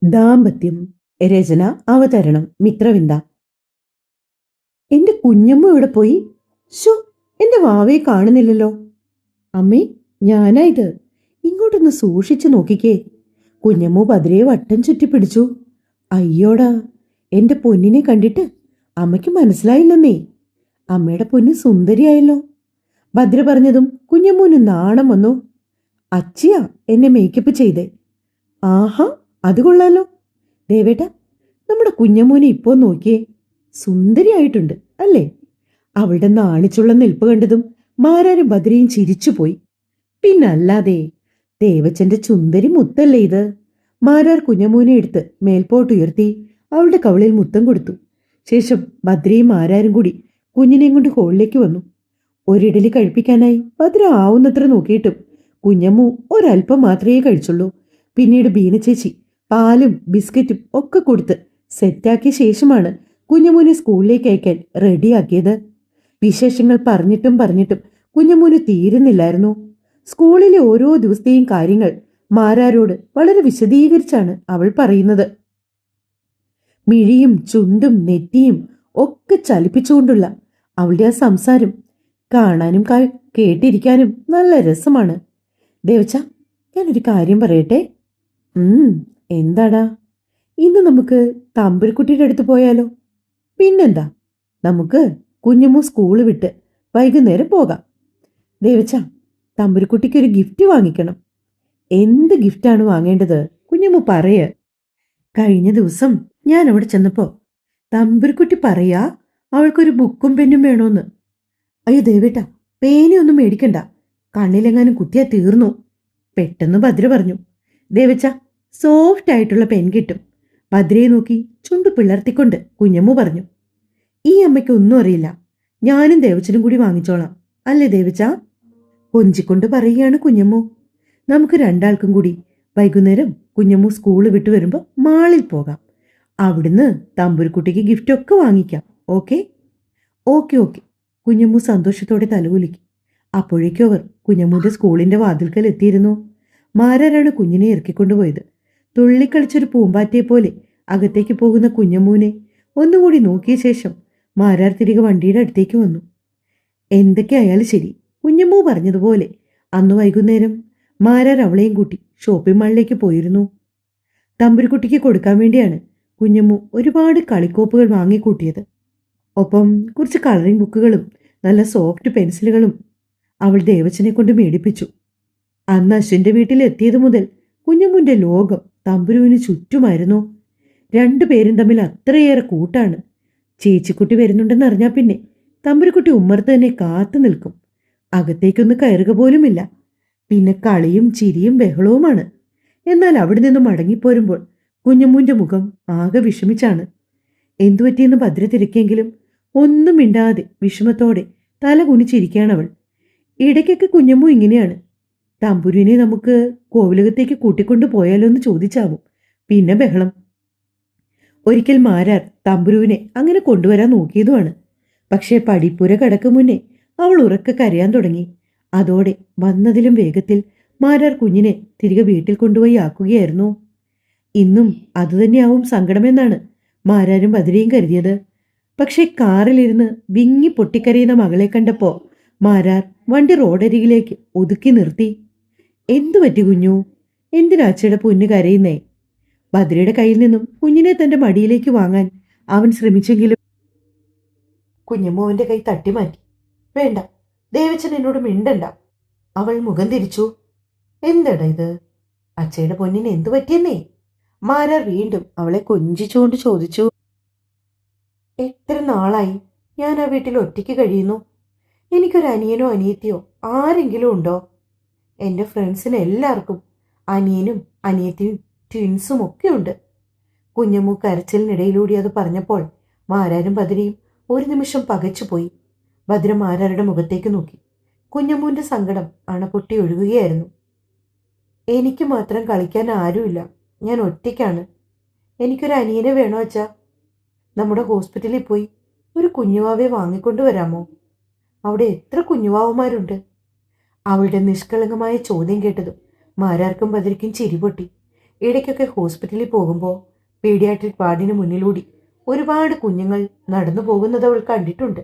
ദാമ്പത്യം. രചന, അവതരണം മിത്രവിന്ദ. എന്റെ കുഞ്ഞമ്മ ഇവിടെ പോയി? ശോ, എന്റെ വാവയെ കാണുന്നില്ലല്ലോ. അമ്മേ, ഞാനാ ഇത്. ഇങ്ങോട്ടൊന്ന് സൂക്ഷിച്ചു നോക്കിക്കേ. കുഞ്ഞമ്മു ഭദ്രയെ വട്ടം ചുറ്റി പിടിച്ചു. അയ്യോടാ, എന്റെ പൊന്നിനെ കണ്ടിട്ട് അമ്മയ്ക്ക് മനസ്സിലായില്ലെന്നേ. അമ്മയുടെ പൊന്ന് സുന്ദരിയായല്ലോ. ഭദ്ര പറഞ്ഞതും കുഞ്ഞമ്മൂന് നാണം വന്നു. അച്ചിയാ എന്നെ മേക്കപ്പ് ചെയ്തേ. ആഹാ, അത് കൊള്ളാലോ. ദേവേട്ട, നമ്മുടെ കുഞ്ഞമ്മൂനെ ഇപ്പോ നോക്കിയേ. സുന്ദരിയായിട്ടുണ്ട് അല്ലേ? അവളുടെ നാണിച്ചുള്ള നിൽപ്പ് കണ്ടതും മാരാരും ഭദ്രയും ചിരിച്ചുപോയി. പിന്നല്ലാതെ, ദേവച്ചന്റെ ചുന്ദരി മുത്തല്ലേ ഇത്. മാരാർ കുഞ്ഞമ്മൂനെ എടുത്ത് മേൽപോട്ടുയർത്തി അവളുടെ കവിളിൽ മുത്തം കൊടുത്തു. ശേഷം ഭദ്രയും മാരാരും കൂടി കുഞ്ഞിനെയും കൊണ്ട് ഹോളിലേക്ക് വന്നു. ഒരിഡലി കഴിപ്പിക്കാനായി ഭദ്ര ആവുന്നത്ര നോക്കിയിട്ടും കുഞ്ഞമ്മു ഒരല്പം മാത്രമേ കഴിച്ചുള്ളൂ. പിന്നീട് ബീനച്ചേച്ചി പാലും ബിസ്ക്കറ്റും ഒക്കെ കൊടുത്ത് സെറ്റാക്കിയ ശേഷമാണ് കുഞ്ഞമ്മൂനെ സ്കൂളിലേക്ക് അയക്കാൻ റെഡിയാക്കിയത്. വിശേഷങ്ങൾ പറഞ്ഞിട്ടും കുഞ്ഞമ്മൂന് തീരുന്നില്ലായിരുന്നു. സ്കൂളിലെ ഓരോ ദിവസത്തെയും കാര്യങ്ങൾ മാരാരോട് വളരെ വിശദീകരിച്ചാണ് അവൾ പറയുന്നത്. മിഴിയും ചുണ്ടും നെറ്റിയും ഒക്കെ ചലിപ്പിച്ചുകൊണ്ടുള്ള അവളുടെ ആ സംസാരം കാണാനും കേട്ടിരിക്കാനും നല്ല രസമാണ്. ദേവച്ച, ഞാനൊരു കാര്യം പറയട്ടെ. എന്താടാ? ഇന്ന് നമുക്ക് തമ്പുരുക്കുട്ടിയുടെ അടുത്ത് പോയാലോ? പിന്നെന്താ, നമുക്ക് കുഞ്ഞമ്മു സ്കൂള് വിട്ട് വൈകുന്നേരം പോകാം. ദേവച്ച, തമ്പുരുക്കുട്ടിക്കൊരു ഗിഫ്റ്റ് വാങ്ങിക്കണം. എന്ത് ഗിഫ്റ്റാണ് വാങ്ങേണ്ടത്? കുഞ്ഞമ്മു പറയ. കഴിഞ്ഞ ദിവസം ഞാൻ അവിടെ ചെന്നപ്പോ തമ്പുരുക്കുട്ടി പറയാ അവൾക്കൊരു ബുക്കും പെന്നും വേണോന്ന്. അയ്യോ ദേവേട്ട, പേനയൊന്നും മേടിക്കണ്ട, കണ്ണിലെങ്ങാനും കുത്തിയാ തീർന്നു. പെട്ടെന്ന് ഭദ്ര പറഞ്ഞു. ദേവച്ച, സോഫ്റ്റ് ആയിട്ടുള്ള പെൻ കിട്ടും. ഭദ്രയെ നോക്കി ചുണ്ടു പിളർത്തിക്കൊണ്ട് കുഞ്ഞമ്മു പറഞ്ഞു. ഈ അമ്മയ്ക്ക് ഒന്നും അറിയില്ല, ഞാനും ദേവച്ചനും കൂടി വാങ്ങിച്ചോളാം, അല്ലേ ദേവച്ച? കൊഞ്ചിക്കൊണ്ട് പറയുകയാണ് കുഞ്ഞമ്മു. നമുക്ക് രണ്ടാൾക്കും കൂടി വൈകുന്നേരം കുഞ്ഞമ്മു സ്കൂള് വിട്ടു വരുമ്പോൾ മാളിൽ പോകാം. അവിടുന്ന് തമ്പുരുക്കുട്ടിക്ക് ഗിഫ്റ്റൊക്കെ വാങ്ങിക്കാം. ഓക്കെ? Okay okay. കുഞ്ഞമ്മു സന്തോഷത്തോടെ തലകുലുക്കി. അപ്പോഴേക്കും അവർ കുഞ്ഞമ്മൂന്റെ സ്കൂളിന്റെ വാതിൽക്കൽ എത്തിയിരുന്നു. മാരാരാണ് കുഞ്ഞിനെ ഇറക്കിക്കൊണ്ടുപോയത്. തുള്ളിക്കളിച്ചൊരു പൂമ്പാറ്റയെ പോലെ അകത്തേക്ക് പോകുന്ന കുഞ്ഞമ്മൂനെ ഒന്നുകൂടി നോക്കിയ ശേഷം മാരാർ തിരികെ വണ്ടിയുടെ അടുത്തേക്ക് വന്നു. എന്തൊക്കെയായാലും ശരി, കുഞ്ഞമ്മൂ പറഞ്ഞതുപോലെ അന്ന് വൈകുന്നേരം മാരാർ അവളെയും കൂട്ടി ഷോപ്പിംഗ് മാളിലേക്ക് പോയിരുന്നു. തമ്പുരുക്കുട്ടിക്ക് കൊടുക്കാൻ വേണ്ടിയാണ് കുഞ്ഞമ്മു ഒരുപാട് കളിക്കോപ്പുകൾ വാങ്ങിക്കൂട്ടിയത്. ഒപ്പം കുറച്ച് കളറിംഗ് ബുക്കുകളും നല്ല സോഫ്റ്റ് പെൻസിലുകളും അവൾ ദേവച്ചനെ കൊണ്ട് മേടിപ്പിച്ചു. അന്ന് അശ്വിന്റെ വീട്ടിൽ എത്തിയത് മുതൽ കുഞ്ഞമ്മുന്റെ ലോകം തമ്പുരുവിന് ചുറ്റുമായിരുന്നു. രണ്ടുപേരും തമ്മിൽ അത്രയേറെ കൂട്ടാണ്. ചേച്ചിക്കുട്ടി വരുന്നുണ്ടെന്ന് അറിഞ്ഞാൽ പിന്നെ തമ്പുരുക്കുട്ടി ഉമ്മർത്ത് തന്നെ കാത്തു നിൽക്കും. അകത്തേക്കൊന്ന് കയറുക പോലുമില്ല. പിന്നെ കളിയും ചിരിയും ബഹളവുമാണ്. എന്നാൽ അവിടെ നിന്നും മടങ്ങിപ്പോരുമ്പോൾ കുഞ്ഞമ്മൂന്റെ മുഖം ആകെ വിഷമിച്ചാണ്. എന്തുപറ്റിയെന്ന് ഭദ്ര തിരക്കിയെങ്കിലും ഒന്നും മിണ്ടാതെ വിഷമത്തോടെ തല കുനിച്ചിരിക്കുകയാണവൾ. ഇടയ്ക്കൊക്കെ കുഞ്ഞമ്മു ഇങ്ങനെയാണ്. തമ്പുരുവിനെ നമുക്ക് കോവിലകത്തേക്ക് കൂട്ടിക്കൊണ്ടു പോയാലോ എന്ന് ചോദിച്ചാവും. പിന്നെ ബഹളം. ഒരിക്കൽ മാരാർ തമ്പുരുവിനെ അങ്ങനെ കൊണ്ടുവരാൻ നോക്കിയതുമാണ്. പക്ഷേ പടിപ്പുര കടക്കും മുന്നേ അവൾ ഉറക്കെ കരയാൻ തുടങ്ങി. അതോടെ വന്നതിലും വേഗത്തിൽ മാരാർ കുഞ്ഞിനെ തിരികെ വീട്ടിൽ കൊണ്ടുപോയി ആക്കുകയായിരുന്നു. ഇന്നും അതുതന്നെയാവും സങ്കടമെന്നാണ് മാരാരും ഭദ്രയും കരുതിയത്. പക്ഷേ കാറിലിരുന്ന് വിങ്ങി പൊട്ടിക്കരയുന്ന മകളെ കണ്ടപ്പോ മാരാർ വണ്ടി റോഡരികിലേക്ക് ഒതുക്കി നിർത്തി. എന്തു പറ്റി കുഞ്ഞു? എന്തിനാ അച്ഛയുടെ പൊന്നു കരയുന്നേ? ഭദ്രയുടെ കയ്യിൽ നിന്നും കുഞ്ഞിനെ തന്റെ മടിയിലേക്ക് വാങ്ങാൻ അവൻ ശ്രമിച്ചെങ്കിലും കുഞ്ഞമ്മോവന്റെ കൈ തട്ടിമാറ്റി. വേണ്ട, ദേവച്ചൻ എന്നോട് മിണ്ടണ്ട. അവൾ മുഖം തിരിച്ചു. എന്താടാ ഇത്? അച്ഛയുടെ പൊന്നിന് എന്തു പറ്റിയെന്നേ? മാരാർ വീണ്ടും അവളെ കൊഞ്ചിച്ചുകൊണ്ട് ചോദിച്ചു. എത്ര നാളായി ഞാൻ ആ വീട്ടിൽ ഒറ്റയ്ക്ക് കഴിയുന്നു. എനിക്കൊരു അനിയനോ അനിയത്തിയോ ആരെങ്കിലും ഉണ്ടോ? എൻ്റെ ഫ്രണ്ട്സിന് എല്ലാവർക്കും അനിയനും അനിയത്തിയും ട്വിൻസും ഒക്കെ ഉണ്ട്. കുഞ്ഞമ്മു കരച്ചിലിനിടയിലൂടെ അത് പറഞ്ഞപ്പോൾ മാരാരും ഭദ്രയും ഒരു നിമിഷം പകച്ചുപോയി. ഭദ്ര മാരാരുടെ മുഖത്തേക്ക് നോക്കി. കുഞ്ഞമ്മൂന്റെ സങ്കടം അണപൊട്ടി ഒഴുകുകയായിരുന്നു. എനിക്ക് മാത്രം കളിക്കാൻ ആരുമില്ല, ഞാൻ ഒറ്റയ്ക്കാണ്. എനിക്കൊരു അനിയനെ വേണോ അച്ഛാ? നമ്മുടെ ഹോസ്പിറ്റലിൽ പോയി ഒരു കുഞ്ഞുവാവയെ വാങ്ങിക്കൊണ്ടുവരാമോ? അവിടെ എത്ര കുഞ്ഞുവാവന്മാരുണ്ട്. അവളുടെ നിഷ്കളങ്കമായ ചോദ്യം കേട്ടതും മാരാർക്കും ഭദ്രയ്ക്കും ചിരിപൊട്ടി. ഇടയ്ക്കൊക്കെ ഹോസ്പിറ്റലിൽ പോകുമ്പോൾ പീഡിയാട്രിക് വാർഡിന് മുന്നിലൂടി ഒരുപാട് കുഞ്ഞുങ്ങൾ നടന്നു പോകുന്നത് അവൾ കണ്ടിട്ടുണ്ട്.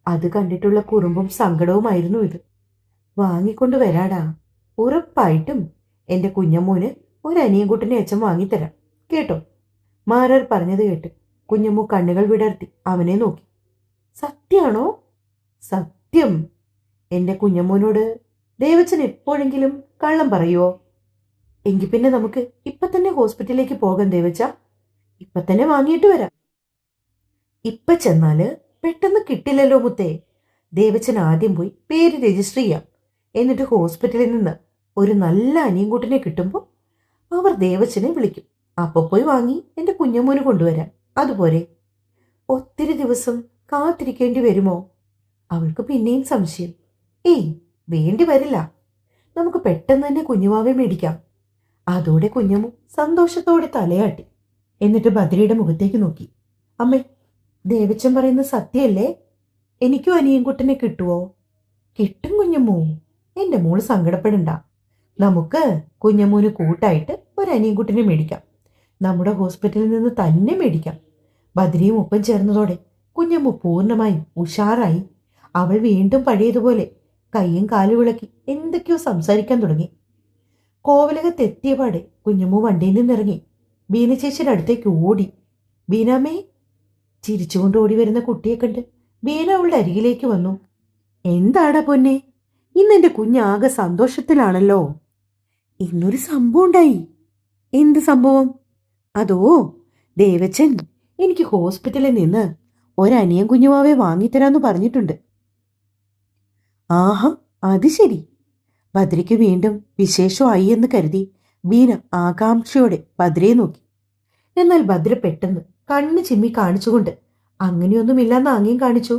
അത് കണ്ടിട്ടുള്ള കുറുമ്പും സങ്കടവുമായിരുന്നു ഇത്. വാങ്ങിക്കൊണ്ട് വരാടാ, ഉറപ്പായിട്ടും എന്റെ കുഞ്ഞമ്മൂന് ഒരനിയൻകുട്ടനെ അച്ഛൻ വാങ്ങിത്തരാം കേട്ടോ. മാരാർ പറഞ്ഞത് കേട്ട് കുഞ്ഞമ്മു കണ്ണുകൾ വിടർത്തി അവനെ നോക്കി. സത്യാണോ? സത്യം. എന്റെ കുഞ്ഞമ്മൂനോട് ദേവച്ചൻ എപ്പോഴെങ്കിലും കള്ളം പറയുവോ? എങ്കിൽ പിന്നെ നമുക്ക് ഇപ്പൊ തന്നെ ഹോസ്പിറ്റലിലേക്ക് പോകാം ദേവച്ച. ഇപ്പൊ തന്നെ വാങ്ങിയിട്ട് വരാം. ഇപ്പൊ ചെന്നാല് പെട്ടെന്ന് കിട്ടില്ലല്ലോ മുത്തേ. ദേവച്ചൻ ആദ്യം പോയി പേര് രജിസ്റ്റർ ചെയ്യാം. എന്നിട്ട് ഹോസ്പിറ്റലിൽ നിന്ന് ഒരു നല്ല അനിയൻകുട്ടിനെ കിട്ടുമ്പോൾ അവർ ദേവച്ചനെ വിളിക്കും. അപ്പൊ പോയി വാങ്ങി എന്റെ കുഞ്ഞമ്മൂന് കൊണ്ടുവരാം. അതുപോലെ ഒത്തിരി ദിവസം കാത്തിരിക്കേണ്ടി വരുമോ? അവൾക്ക് പിന്നെയും സംശയം. ഏയ്, വേണ്ടി വരില്ല. നമുക്ക് പെട്ടെന്ന് തന്നെ കുഞ്ഞുവാവെ മേടിക്കാം. അതോടെ കുഞ്ഞമ്മു സന്തോഷത്തോടെ തലയാട്ടി. എന്നിട്ട് ബദ്രിയുടെ മുഖത്തേക്ക് നോക്കി. അമ്മേ, ദേവച്ചൻ പറയുന്ന സത്യല്ലേ? എനിക്കും അനിയൻകുട്ടനെ കിട്ടുവോ? കിട്ടും കുഞ്ഞമ്മൂ. എന്റെ മോള് സങ്കടപ്പെടണ്ട. നമുക്ക് കുഞ്ഞമ്മൂന് കൂട്ടായിട്ട് ഒരു അനിയൻകുട്ടനെ മേടിക്കാം. നമ്മുടെ ഹോസ്പിറ്റലിൽ നിന്ന് തന്നെ മേടിക്കാം. ബദ്രിയും ഒപ്പം ചേർന്നതോടെ കുഞ്ഞമ്മു പൂർണ്ണമായും ഉഷാറായി. അവൾ വീണ്ടും പഴയതുപോലെ കൈയും കാലും വിളക്കി എന്തൊക്കെയോ സംസാരിക്കാൻ തുടങ്ങി. കോവിലകത്തെത്തിയപാടെ കുഞ്ഞമ്മു വണ്ടിയിൽ നിന്നിറങ്ങി ബീന ചേച്ചിയുടെ അടുത്തേക്ക് ഓടി. ബീനാമ്മേ! ചിരിച്ചുകൊണ്ട് ഓടി വരുന്ന കുട്ടിയെ കണ്ട് ബീന അവളുടെ അരികിലേക്ക് വന്നു. എന്താടാ പൊന്നെ, ഇന്നെന്റെ കുഞ്ഞാകെ സന്തോഷത്തിലാണല്ലോ. ഇന്നൊരു സംഭവം ഉണ്ടായി. എന്ത് സംഭവം? അതോ, ദേവച്ചൻ എനിക്ക് ഹോസ്പിറ്റലിൽ നിന്ന് ഒരനിയൻ കുഞ്ഞുമാവെ വാങ്ങിത്തരാന്ന് പറഞ്ഞിട്ടുണ്ട്. ആഹാ, അത് ശരി. ഭദ്രയ്ക്ക് വീണ്ടും വിശേഷമായി എന്ന് കരുതി ബീന ആകാംക്ഷയോടെ ഭദ്രയെ നോക്കി. എന്നാൽ ഭദ്ര പെട്ടെന്ന് കണ്ണ് ചിമ്മി കാണിച്ചുകൊണ്ട് അങ്ങനെയൊന്നുമില്ലെന്ന് ആംഗ്യം കാണിച്ചു.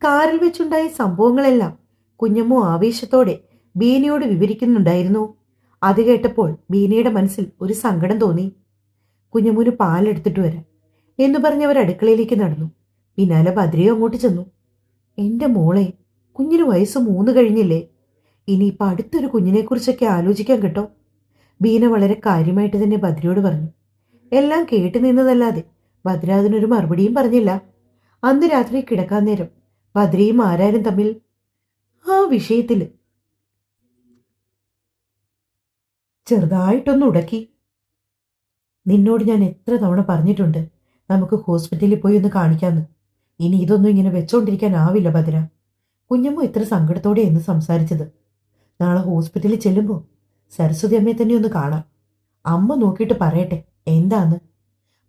കാറിൽ വെച്ചുണ്ടായ സംഭവങ്ങളെല്ലാം കുഞ്ഞമ്മു ആവേശത്തോടെ ബീനയോട് വിവരിക്കുന്നുണ്ടായിരുന്നു. അത് കേട്ടപ്പോൾ ബീനയുടെ മനസ്സിൽ ഒരു സങ്കടം തോന്നി. കുഞ്ഞമ്മൂന് പാലെടുത്തിട്ട് വരാം എന്ന് പറഞ്ഞവർ അടുക്കളയിലേക്ക് നടന്നു. പിന്നാലെ ഭദ്രയോ അങ്ങോട്ട് ചെന്നു. എന്റെ മോളെ, കുഞ്ഞിന് വയസ്സ് 3 കഴിഞ്ഞില്ലേ? ഇനിയിപ്പോൾ അടുത്തൊരു കുഞ്ഞിനെക്കുറിച്ചൊക്കെ ആലോചിക്കാൻ കേട്ടോ. ബീന വളരെ കാര്യമായിട്ട് തന്നെ ഭദ്രയോട് പറഞ്ഞു. എല്ലാം കേട്ടു നിന്നതല്ലാതെ ഭദ്ര അതിനൊരു മറുപടിയും പറഞ്ഞില്ല. അന്ന് രാത്രി കിടക്കാൻ നേരം ഭദ്രയും ആരാരും തമ്മിൽ ആ വിഷയത്തിൽ ചെറുതായിട്ടൊന്ന് ഉടക്കി. നിന്നോട് ഞാൻ എത്ര തവണ പറഞ്ഞിട്ടുണ്ട് നമുക്ക് ഹോസ്പിറ്റലിൽ പോയി ഒന്ന് കാണിക്കാന്ന്. ഇനി ഇതൊന്നും ഇങ്ങനെ വെച്ചോണ്ടിരിക്കാനാവില്ല ഭദ്ര. കുഞ്ഞമ്മ ഇത്ര സങ്കടത്തോടെ എന്ന് സംസാരിച്ചത്. നാളെ ഹോസ്പിറ്റലിൽ ചെല്ലുമ്പോൾ സരസ്വതി അമ്മയെ തന്നെ ഒന്ന് കാണാം. അമ്മ നോക്കിയിട്ട് പറയട്ടെ എന്താന്ന്.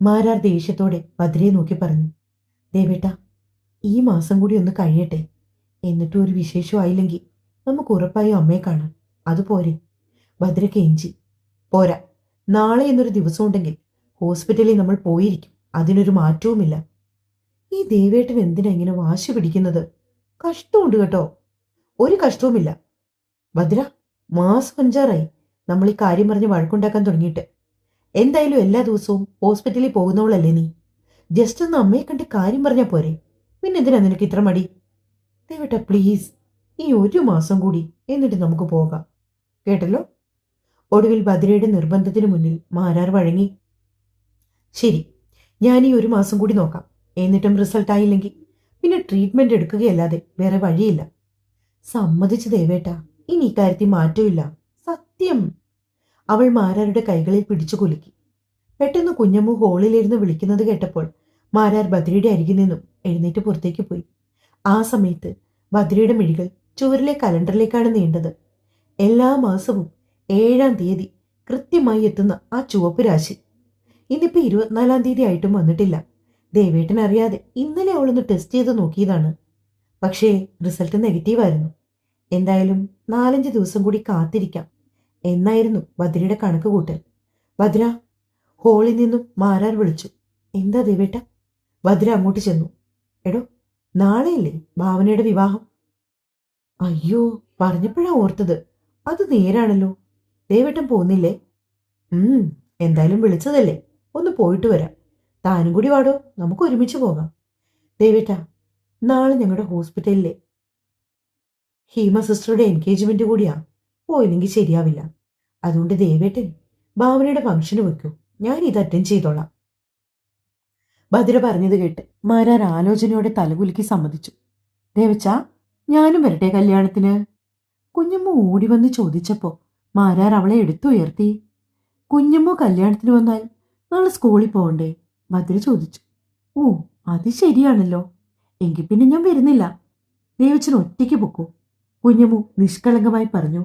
മാരാർ ദേഷ്യത്തോടെ ഭദ്രയെ നോക്കി പറഞ്ഞു. ദേവേട്ട, ഈ മാസം കൂടി ഒന്ന് കഴിയട്ടെ. എന്നിട്ടും ഒരു വിശേഷമായില്ലെങ്കിൽ നമുക്ക് ഉറപ്പായും അമ്മയെ കാണാം. അതുപോരെ? ഭദ്ര കെഞ്ചി. പോരാ, നാളെ എന്നൊരു ദിവസം ഉണ്ടെങ്കിൽ ഹോസ്പിറ്റലിൽ നമ്മൾ പോയിരിക്കും. അതിനൊരു മാറ്റവുമില്ല. ഈ ദേവേട്ടൻ എന്തിനാ ഇങ്ങനെ വാശി പിടിക്കുന്നത്? കഷ്ടമുണ്ട് കേട്ടോ. ഒരു കഷ്ടവുമില്ല. ഭദ്ര, മാസം 5 നമ്മൾ ഈ കാര്യം പറഞ്ഞ് വഴക്കുണ്ടാക്കാൻ തുടങ്ങിയിട്ട്. എന്തായാലും എല്ലാ ദിവസവും ഹോസ്പിറ്റലിൽ പോകുന്നവളല്ലേ നീ? ജസ്റ്റ് ഒന്ന് അമ്മയെ കണ്ട് കാര്യം പറഞ്ഞാൽ പോരെ? പിന്നെന്തിനാ നിനക്ക് ഇത്ര മടി? ദേവേട്ട പ്ലീസ്, ഈ ഒരു മാസം കൂടി, എന്നിട്ട് നമുക്ക് പോകാം. കേട്ടല്ലോ? ഒടുവിൽ ഭദ്രയുടെ നിർബന്ധത്തിന് മുന്നിൽ മാരാർ വഴങ്ങി. ശരി, ഞാൻ ഈ ഒരു മാസം കൂടി നോക്കാം. എന്നിട്ടും റിസൾട്ട് ആയില്ലെങ്കിൽ പിന്നെ ട്രീറ്റ്മെന്റ് എടുക്കുകയല്ലാതെ വേറെ വഴിയില്ല. സമ്മതിച്ചു ദേവേട്ട, ഇനി ഇക്കാര്യത്തിൽ മാറ്റമില്ല. സത്യം. അവൾ മാരാരുടെ കൈകളിൽ പിടിച്ചു കുലുക്കി. പെട്ടെന്ന് കുഞ്ഞമ്മു ഹോളിലിരുന്ന് വിളിക്കുന്നത് കേട്ടപ്പോൾ മാരാർ ഭദ്രയുടെ അരികിൽ നിന്നും എഴുന്നേറ്റ് പുറത്തേക്ക് പോയി. ആ സമയത്ത് ഭദ്രയുടെ മിഴികൾ ചുവരിലെ കലണ്ടറിലേക്കാണ് നീണ്ടത്. എല്ലാ മാസവും 7-ാം തീയതി കൃത്യമായി എത്തുന്ന ആ ചുവപ്പ് രാശി. ഇന്നിപ്പോ 24-ാം തീയതി ആയിട്ടും വന്നിട്ടില്ല. ദേവേട്ടൻ അറിയാതെ ഇന്നലെ അവളൊന്ന് ടെസ്റ്റ് ചെയ്ത് നോക്കിയതാണ്. പക്ഷേ റിസൾട്ട് നെഗറ്റീവായിരുന്നു. എന്തായാലും 4-5 ദിവസം കൂടി കാത്തിരിക്കാം എന്നായിരുന്നു ഭദ്രയുടെ കണക്ക് കൂട്ടൽ. ഭദ്ര, ഹോളിൽ നിന്നും മാരാർ വിളിച്ചു. എന്താ ദേവേട്ട? ഭദ്ര അങ്ങോട്ട് ചെന്നു. എടോ, നാളെയല്ലേ ഭാവനയുടെ വിവാഹം? അയ്യോ, പറഞ്ഞപ്പോഴാ ഓർത്തത്. അത് നേരാണല്ലോ. ദേവേട്ടൻ പോന്നില്ലേ? എന്തായാലും വിളിച്ചതല്ലേ, ഒന്ന് പോയിട്ട് വരാം. താനും കൂടി വാടോ, നമുക്ക് ഒരുമിച്ച് പോകാം. ദേവേട്ട, നാളെ ഞങ്ങളുടെ ഹോസ്പിറ്റലിലെ ഹീമ സിസ്റ്ററുടെ എൻഗേജ്മെന്റ് കൂടിയാ. പോയില്ലെങ്കിൽ ശരിയാവില്ല. അതുകൊണ്ട് ദേവേട്ടൻ ഭാവനയുടെ ഫംഗ്ഷന് വെക്കൂ, ഞാൻ ഇത് അറ്റൻഡ് ചെയ്തോളാം. ഭദ്ര പറഞ്ഞത് കേട്ട് മാരാർ ആലോചനയോടെ തലകുലുക്കി സമ്മതിച്ചു. ദേവച്ച, ഞാനും വരട്ടെ കല്യാണത്തിന്? കുഞ്ഞമ്മ ഓടി വന്ന് ചോദിച്ചപ്പോ മാരാർ അവളെ എടുത്തുയർത്തി. കുഞ്ഞമ്മ കല്യാണത്തിന് വന്നാൽ നാളെ സ്കൂളിൽ പോകണ്ടേ? ഭദ്ര ചോദിച്ചു. ഓ, അത് ശരിയാണല്ലോ. എങ്കിൽ പിന്നെ ഞാൻ വരുന്നില്ല. ദേവച്ചൻ ഒറ്റയ്ക്ക് പൊക്കൂ, കുഞ്ഞമ്മു നിഷ്കളങ്കമായി പറഞ്ഞു.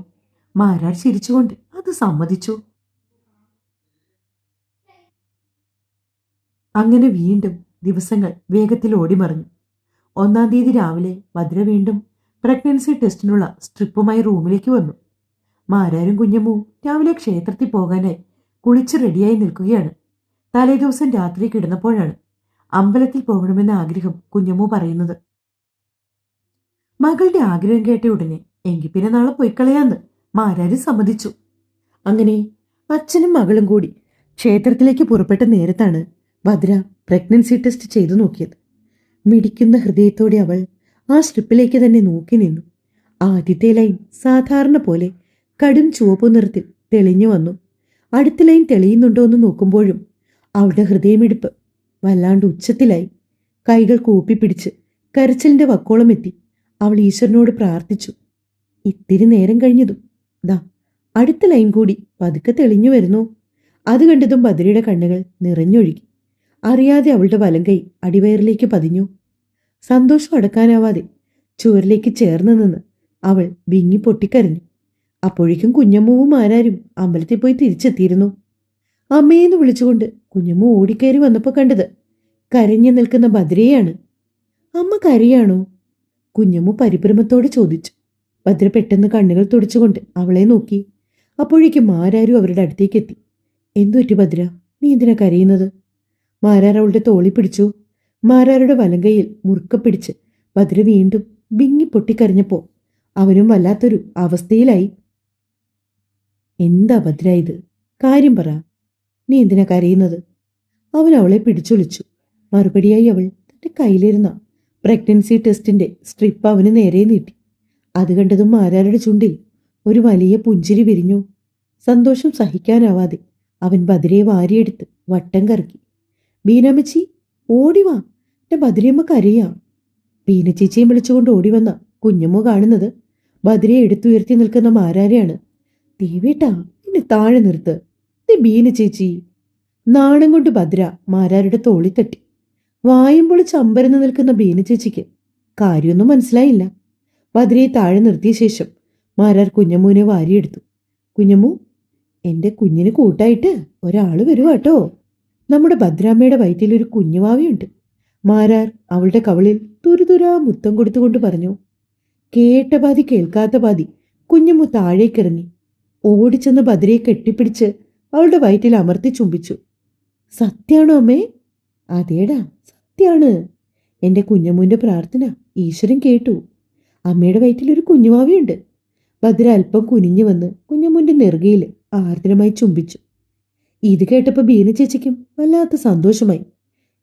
മാരാർ ചിരിച്ചുകൊണ്ട് അത് സമ്മതിച്ചു. അങ്ങനെ വീണ്ടും ദിവസങ്ങൾ വേഗത്തിൽ ഓടിമറിഞ്ഞു. 1-ാം തീയതി രാവിലെ ഭദ്ര വീണ്ടും പ്രഗ്നൻസി ടെസ്റ്റിനുള്ള സ്ട്രിപ്പുമായി റൂമിലേക്ക് വന്നു. മാരാരും കുഞ്ഞമ്മവും രാവിലെ ക്ഷേത്രത്തിൽ പോകാനായി കുളിച്ച് റെഡിയായി നിൽക്കുകയാണ്. തലേദിവസം രാത്രി കിടന്നപ്പോഴാണ് അമ്പലത്തിൽ പോകണമെന്ന ആഗ്രഹം കുഞ്ഞമ്മു പറയുന്നത്. മകളുടെ ആഗ്രഹം കേട്ട ഉടനെ എങ്കിൽ പിന്നെ നാളെ പോയിക്കളയാന്ന് മാരാര് സമ്മതിച്ചു. അങ്ങനെ അച്ഛനും മകളും കൂടി ക്ഷേത്രത്തിലേക്ക് പുറപ്പെട്ട നേരത്താണ് ഭദ്ര പ്രഗ്നൻസി ടെസ്റ്റ് ചെയ്തു നോക്കിയത്. മിടിക്കുന്ന ഹൃദയത്തോടെ അവൾ ആ സ്ട്രിപ്പിലേക്ക് തന്നെ നോക്കി നിന്നു. ആദ്യത്തെ ലൈൻ സാധാരണ പോലെ കടും ചുവപ്പു നിറത്തിൽ തെളിഞ്ഞു വന്നു. അടുത്ത ലൈൻ തെളിയുന്നുണ്ടോ എന്ന് നോക്കുമ്പോഴും അവളുടെ ഹൃദയമിടിപ്പ് വല്ലാണ്ട് ഉച്ചത്തിലായി. കൈകൾ കൂപ്പിപ്പിടിച്ച് കരച്ചിലിന്റെ വക്കോളം എത്തി അവൾ ഈശ്വരനോട് പ്രാർത്ഥിച്ചു. ഇത്തിരി നേരം കഴിഞ്ഞതും ദാ അടുത്ത ലൈൻ കൂടി പതുക്കെ തെളിഞ്ഞു വരുന്നു. അത് കണ്ടതും ഭദ്രയുടെ കണ്ണുകൾ നിറഞ്ഞൊഴുകി. അറിയാതെ അവളുടെ വലം കൈ അടിവയറിലേക്ക് പതിഞ്ഞു. സന്തോഷം അടക്കാനാവാതെ ചുവരിലേക്ക് ചേർന്ന് നിന്ന് അവൾ വിങ്ങി പൊട്ടിക്കരഞ്ഞു. അപ്പോഴേക്കും കുഞ്ഞമ്മവും ആരാരും അമ്പലത്തിൽ പോയി തിരിച്ചെത്തിയിരുന്നു. അമ്മയെന്ന് വിളിച്ചുകൊണ്ട് കുഞ്ഞമ്മ ഓടിക്കയറി വന്നപ്പോൾ കണ്ടത് കരഞ്ഞു നിൽക്കുന്ന ഭദ്രയെയാണ്. അമ്മ കരയാണോ? കുഞ്ഞമ്മു പരിഭ്രമത്തോടെ ചോദിച്ചു. ഭദ്ര പെട്ടെന്ന് കണ്ണുകൾ തുടച്ചുകൊണ്ട് അവളെ നോക്കി. അപ്പോഴേക്കും മാരാരും അവരുടെ അടുത്തേക്ക് എത്തി. എന്തുപറ്റി ഭദ്ര, നീ എന്തിനാ കരയുന്നത്? മാരാർ അവളുടെ തോളി പിടിച്ചു. മാരാരുടെ വലങ്കയിൽ മുറുക്ക പിടിച്ച് ഭദ്ര വീണ്ടും വിങ്ങി പൊട്ടിക്കരഞ്ഞപ്പോ അവനും വല്ലാത്തൊരു അവസ്ഥയിലായി. എന്താ ഭദ്ര ഇത്? കാര്യം പറ, നീ എന്തിനാ കരയുന്നത്? അവൻ അവളെ പിടിച്ചൊളിച്ചു. മറുപടിയായി അവൾ തന്റെ കയ്യിലിരുന്ന പ്രഗ്നൻസി ടെസ്റ്റിന്റെ സ്ട്രിപ്പ് അവന് നേരെ നീട്ടി. അത് കണ്ടതും മാരാരുടെ ചുണ്ടിൽ ഒരു വലിയ പുഞ്ചിരി വിരിഞ്ഞു. സന്തോഷം സഹിക്കാനാവാതെ അവൻ ഭദ്രയെ വാരിയെടുത്ത് വട്ടം കറക്കി. ബീനമ്മച്ചി, ഓടിവാ, എന്റെ ഭദ്രയമ്മ കരയാം. ബീനച്ചേച്ചിയും വിളിച്ചുകൊണ്ട് ഓടിവന്ന കുഞ്ഞമ്മ കാണുന്നത് ഭദ്രയെ എടുത്തുയർത്തി നിൽക്കുന്ന മാരാരെയാണ്. ദേവേട്ടാ, എന്നെ താഴെ നിർത്ത്, ബീനച്ചേച്ചി. നാണം കൊണ്ട് ഭദ്ര മാരാരുടെ തോളി തട്ടി. വായും പൊളിച്ച് അമ്പരന്ന് നിൽക്കുന്ന ബീനച്ചേച്ചിക്ക് കാര്യമൊന്നും മനസ്സിലായില്ല. ഭദ്രയെ താഴെ നിർത്തിയ ശേഷം മാരാർ കുഞ്ഞമ്മൂനെ വാരിയെടുത്തു. കുഞ്ഞമ്മു, എന്റെ കുഞ്ഞിന് കൂട്ടായിട്ട് ഒരാള് വരുവാട്ടോ. നമ്മുടെ ഭദ്രാമ്മയുടെ വയറ്റിൽ ഒരു കുഞ്ഞുവാവയുണ്ട്. മാരാർ അവളുടെ കവളിൽ തുരുതുരാ മുത്തം കൊടുത്തുകൊണ്ട് പറഞ്ഞു. കേട്ട പാതി കേൾക്കാത്ത പാതി കുഞ്ഞമ്മു താഴേക്കിറങ്ങി. ഓടിച്ചെന്ന് ഭദ്രയെ കെട്ടിപ്പിടിച്ച് അവളുടെ വയറ്റിൽ അമർത്തി ചുംബിച്ചു. സത്യാണോ അമ്മേ? അതേടാ, സത്യാണ്. എന്റെ കുഞ്ഞമ്മൂന്റെ പ്രാർത്ഥന ഈശ്വരൻ കേട്ടു. അമ്മയുടെ വയറ്റിൽ ഒരു കുഞ്ഞുവാവയുണ്ട്. ഭദ്ര അല്പം കുനിഞ്ഞു വന്ന് കുഞ്ഞമ്മൂന്റെ നെറുകയിൽ ആർദ്രമായി ചുംബിച്ചു. ഇത് കേട്ടപ്പോൾ ബീന ചേച്ചിക്കും വല്ലാത്ത സന്തോഷമായി.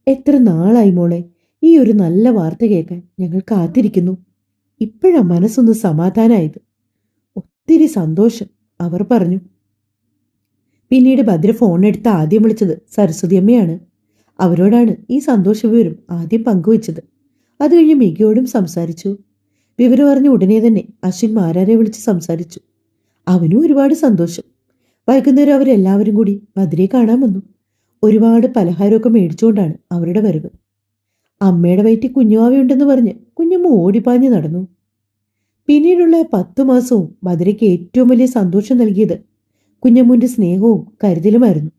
എത്ര നാളായി മോളെ, ഈ ഒരു നല്ല വാർത്ത കേൾക്കാൻ ഞങ്ങൾ കാത്തിരിക്കുന്നു. ഇപ്പോഴാ മനസ്സൊന്ന് സമാധാനായത്. ഒത്തിരി സന്തോഷം, അവർ പറഞ്ഞു. പിന്നീട് ഭദ്ര ഫോണെടുത്ത് ആദ്യം വിളിച്ചത് സരസ്വതി അമ്മയാണ്. അവരോടാണ് ഈ സന്തോഷ വിവരം ആദ്യം പങ്കുവച്ചത്. അത് കഴിഞ്ഞ് മികയോടും സംസാരിച്ചു. വിവരം അറിഞ്ഞ ഉടനെ തന്നെ അശ്വിൻ മാരാരെ വിളിച്ച് സംസാരിച്ചു. അവനും ഒരുപാട് സന്തോഷം. വൈകുന്നേരം അവരെല്ലാവരും കൂടി ഭദ്രയെ കാണാൻ വന്നു. ഒരുപാട് പലഹാരമൊക്കെ മേടിച്ചുകൊണ്ടാണ് അവരുടെ വരവ്. അമ്മയുടെ വയറ്റിൽ കുഞ്ഞുവാവയുണ്ടെന്ന് പറഞ്ഞ് കുഞ്ഞമ്മ ഓടിപ്പാഞ്ഞ് നടന്നു. പിന്നീടുള്ള 10 മാസവും ഭദ്രയ്ക്ക് ഏറ്റവും വലിയ സന്തോഷം നൽകിയത് കുഞ്ഞമ്മൂന്റെ സ്നേഹവും കരുതലുമായിരുന്നു.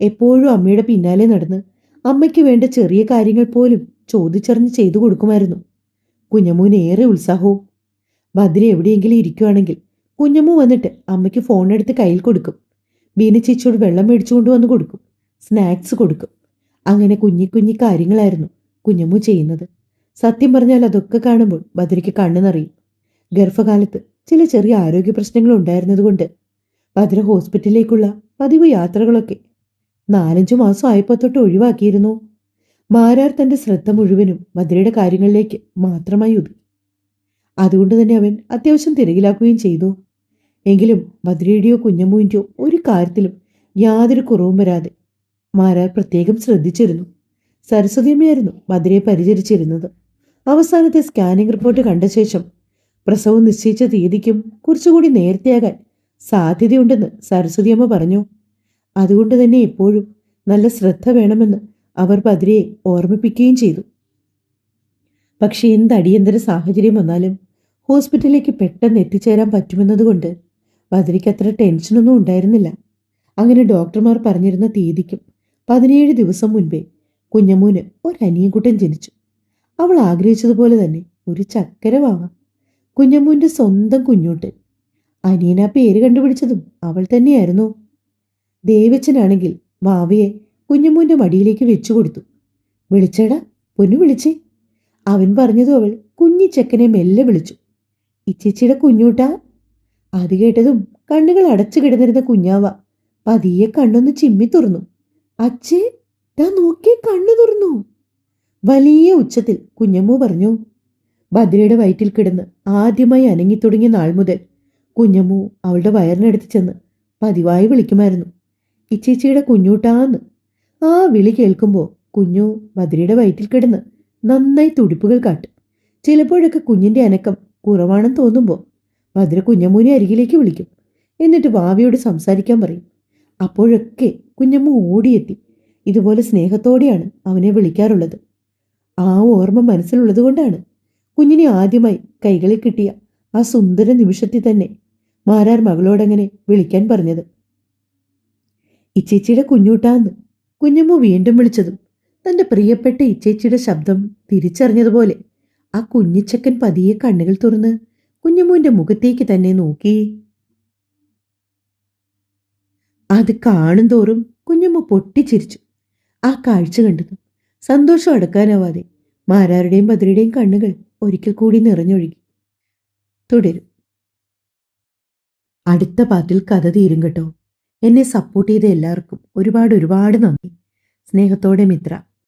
എപ്പോഴും അമ്മയുടെ പിന്നാലെ നടന്ന് അമ്മയ്ക്ക് വേണ്ട ചെറിയ കാര്യങ്ങൾ പോലും ചോദിച്ചറിഞ്ഞ് ചെയ്തു കൊടുക്കുമായിരുന്നു. കുഞ്ഞമ്മൂന് ഏറെ ഉത്സാഹവും. ഭദ്ര എവിടെയെങ്കിലും ഇരിക്കുവാണെങ്കിൽ കുഞ്ഞമ്മു വന്നിട്ട് അമ്മയ്ക്ക് ഫോണെടുത്ത് കയ്യിൽ കൊടുക്കും. ബീന ചേച്ചിയോട് വെള്ളം മേടിച്ചു കൊണ്ടുവന്ന് കൊടുക്കും, സ്നാക്സ് കൊടുക്കും. അങ്ങനെ കുഞ്ഞി കാര്യങ്ങളായിരുന്നു കുഞ്ഞമ്മു ചെയ്യുന്നത്. സത്യം പറഞ്ഞാൽ അതൊക്കെ കാണുമ്പോൾ ഭദ്രയ്ക്ക് കണ്ണു നിറയും. ഗർഭകാലത്ത് ചില ചെറിയ ആരോഗ്യ പ്രശ്നങ്ങൾ ഉണ്ടായിരുന്നതുകൊണ്ട് ഭദ്ര ഹോസ്പിറ്റലിലേക്കുള്ള പതിവ് യാത്രകളൊക്കെ 4-5 മാസം ആയപ്പോൾ തൊട്ട് ഒഴിവാക്കിയിരുന്നു. മാരാർ തന്റെ ശ്രദ്ധ മുഴുവനും ഭദ്രയുടെ കാര്യങ്ങളിലേക്ക് മാത്രമായി ഒതുക്കി. അതുകൊണ്ട് തന്നെ അവൻ അത്യാവശ്യം തിരക്കിലാക്കുകയും ചെയ്തു. എങ്കിലും ഭദ്രയുടെയോ കുഞ്ഞമ്മൂവിൻ്റെയോ ഒരു കാര്യത്തിലും യാതൊരു കുറവും വരാതെ മാരാർ പ്രത്യേകം ശ്രദ്ധിച്ചിരുന്നു. സരസ്വതിയമ്മയായിരുന്നു ഭദ്രയെ പരിചരിച്ചിരുന്നത്. അവസാനത്തെ സ്കാനിംഗ് റിപ്പോർട്ട് കണ്ട ശേഷം പ്രസവം നിശ്ചയിച്ച തീയതിക്കും കുറച്ചുകൂടി നേരത്തെയാകാൻ സാധ്യതയുണ്ടെന്ന് സരസ്വതിയമ്മ പറഞ്ഞു. അതുകൊണ്ട് തന്നെ എപ്പോഴും നല്ല ശ്രദ്ധ വേണമെന്ന് അവർ ഭദ്രയെ ഓർമ്മിപ്പിക്കുകയും ചെയ്തു. പക്ഷെ എന്ത് അടിയന്തര സാഹചര്യം വന്നാലും ഹോസ്പിറ്റലിലേക്ക് പെട്ടെന്ന് എത്തിച്ചേരാൻ പറ്റുമെന്നതുകൊണ്ട് ഭദ്രയ്ക്ക് അത്ര ടെൻഷനൊന്നും ഉണ്ടായിരുന്നില്ല. അങ്ങനെ ഡോക്ടർമാർ പറഞ്ഞിരുന്ന തീയതിക്കും 17 ദിവസം മുൻപേ കുഞ്ഞമ്മൂന് ഒരനിയൻകുട്ടൻ ജനിച്ചു. അവൾ ആഗ്രഹിച്ചതുപോലെ തന്നെ ഒരു ചക്കര വാവ, കുഞ്ഞമ്മൂന്റെ സ്വന്തം കുഞ്ഞൂട്ടൻ. അനിയൻ ആ പേര് കണ്ടുപിടിച്ചതും അവൾ തന്നെയായിരുന്നു. ദേവച്ചനാണെങ്കിൽ വാവയെ കുഞ്ഞമ്മൂന്റെ മടിയിലേക്ക് വെച്ചു കൊടുത്തു. വിളിച്ചേടാ, പൊന്നു വിളിച്ചേ. അവൻ പറഞ്ഞതും അവൾ കുഞ്ഞിച്ചക്കനെ മെല്ലെ വിളിച്ചു. ഇച്ചിച്ചിയുടെ കുഞ്ഞൂട്ടാ. അത് കേട്ടതും കണ്ണുകൾ അടച്ചു കിടന്നിരുന്ന കുഞ്ഞാവ പതിയെ കണ്ണൊന്ന് ചിമ്മി തുറന്നു. അച്ഛേ, ദാ നോക്കിയേ, കണ്ണു തുറന്നു. വലിയ ഉച്ചത്തിൽ കുഞ്ഞമ്മു പറഞ്ഞു. ഭദ്രയുടെ വയറ്റിൽ കിടന്ന് ആദ്യമായി അനങ്ങിത്തുടങ്ങിയ നാൾ മുതൽ കുഞ്ഞമ്മു അവളുടെ വയറിനടുത്ത് ചെന്ന് പതിവായി വിളിക്കുമായിരുന്നു, ഇച്ചേച്ചിയുടെ കുഞ്ഞൂട്ടാന്ന്. ആ വിളി കേൾക്കുമ്പോൾ കുഞ്ഞു ഭദ്രയുടെ വയറ്റിൽ കിടന്ന് നന്നായി തുടിപ്പുകൾ കാട്ടും. ചിലപ്പോഴൊക്കെ കുഞ്ഞിന്റെ അനക്കം കുറവാണെന്ന് തോന്നുമ്പോൾ ഭദ്ര കുഞ്ഞമ്മൂനെ അരികിലേക്ക് വിളിക്കും. എന്നിട്ട് ഭാവിയോട് സംസാരിക്കാൻ പറയും. അപ്പോഴൊക്കെ കുഞ്ഞമ്മു ഓടിയെത്തി ഇതുപോലെ സ്നേഹത്തോടെയാണ് അവനെ വിളിക്കാറുള്ളത്. ആ ഓർമ്മ മനസ്സിലുള്ളത് കൊണ്ടാണ് കുഞ്ഞിനെ ആദ്യമായി കൈകളിൽ കിട്ടിയ ആ സുന്ദര നിമിഷത്തിൽ തന്നെ മാരാർ മകളോടങ്ങനെ വിളിക്കാൻ പറഞ്ഞത്. ഇച്ചേച്ചിയുടെ കുഞ്ഞൂട്ടാന്ന് കുഞ്ഞമ്മു വീണ്ടും വിളിച്ചതും തന്റെ പ്രിയപ്പെട്ട ഇച്ചേച്ചിയുടെ ശബ്ദം തിരിച്ചറിഞ്ഞതുപോലെ ആ കുഞ്ഞിച്ചക്കൻ പതിയെ കണ്ണുകൾ തുറന്ന് കുഞ്ഞമ്മൂന്റെ മുഖത്തേക്ക് തന്നെ നോക്കി. അത് കാണും തോറും കുഞ്ഞമ്മ പൊട്ടിച്ചിരിച്ചു. ആ കാഴ്ച കണ്ടതും സന്തോഷം അടക്കാനാവാതെ മാരാരുടെയും ഭദ്രയുടെയും കണ്ണുകൾ ഒരിക്കൽ കൂടി നിറഞ്ഞൊഴുകി. തുടരും. അടുത്ത പാർട്ടിൽ കഥ തീരും കേട്ടോ. എന്നെ സപ്പോർട്ട് ചെയ്ത എല്ലാവർക്കും ഒരുപാട് ഒരുപാട് നന്ദി. സ്നേഹത്തോടെ മിത്ര.